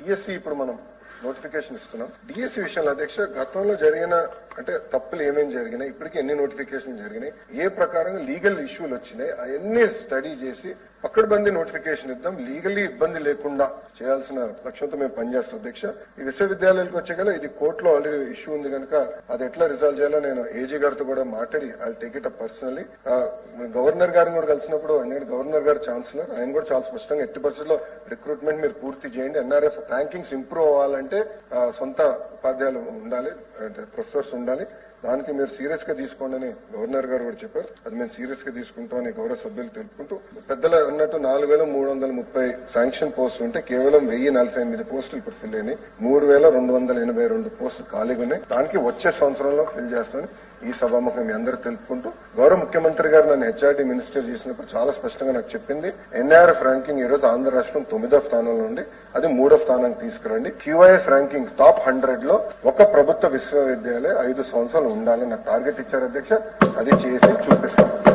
DSC ఇప్పుడు మనం notification ఇస్తున్నాం. డిఎస్సి విషయంలో అధ్యక్ష గతంలో జరిగిన అంటే తప్పులు ఏమేమి జరిగినాయి, ఇప్పటికీ ఎన్ని నోటిఫికేషన్ జరిగినాయి, ఏ ప్రకారంగా లీగల్ ఇష్యూలు వచ్చినాయి, అవన్నీ స్టడీ చేసి పక్కడబందీ నోటిఫికేషన్ ఇద్దాం, లీగల్లీ ఇబ్బంది లేకుండా చేయాల్సిన లక్ష్యంతో మేము పనిచేస్తాం అధ్యక్ష. ఈ విశ్వవిద్యాలయాలకు వచ్చే ఇది కోర్టులో ఆల్రెడీ ఇష్యూ ఉంది కనుక అది ఎట్లా రిజాల్వ్ చేయాలో నేను ఏజీ గారితో కూడా మాట్లాడి I take it up personally. Governor గారిని కూడా కలిసినప్పుడు నేను గవర్నర్ గారు ఛాన్సలర్, ఆయన కూడా చాలా స్పష్టంగా ఎట్టి పరిస్థితుల్లో రిక్రూట్మెంట్ మీరు పూర్తి చేయండి, ఎన్ఆర్ఎఫ్ ర్యాంకింగ్స్ ఇంప్రూవ్ అవ్వాలంటే సొంత ఉపాధ్యాయులు ఉండాలి, అంటే ప్రొఫెసర్స్ ఉండాలి, దానికి మీరు సీరియస్ గా తీసుకోండి అని గవర్నర్ గారు కూడా చెప్పారు. అది మేము సీరియస్ గా తీసుకుంటామని గౌరవ సభ్యులు తెలుపుకుంటూ, పెద్దలు అన్నట్టు 4330 శాంక్షన్ పోస్టులు ఉంటే కేవలం 1048 పోస్టులు ఇప్పుడు ఫిల్ అయినాయి, 3282 పోస్టులు ఖాళీగా ఉన్నాయి. దానికి వచ్చే సంవత్సరంలో ఫిల్ చేస్తామని ఈ సభాముఖం మీ అందరూ తెలుపుకుంటూ, గౌరవ ముఖ్యమంత్రి గారు నన్ను హెచ్ఆర్డీ మినిస్టర్ చేసినప్పుడు చాలా స్పష్టంగా నాకు చెప్పింది, ఎన్ఆర్ఎఫ్ ర్యాంకింగ్ ఈ రోజు ఆంధ్ర రాష్ట్రం 9వ స్థానంలో ఉండి అది 3వ స్థానానికి తీసుకురండి, క్యూఐఎస్ ర్యాంకింగ్ టాప్ 100 లో ఒక ప్రభుత్వ విశ్వవిద్యాలయం 5 సంవత్సరాలు ఉండాలని నాకు టార్గెట్ ఇచ్చారు అధ్యక్ష. అది చేసి చూపిస్తాను.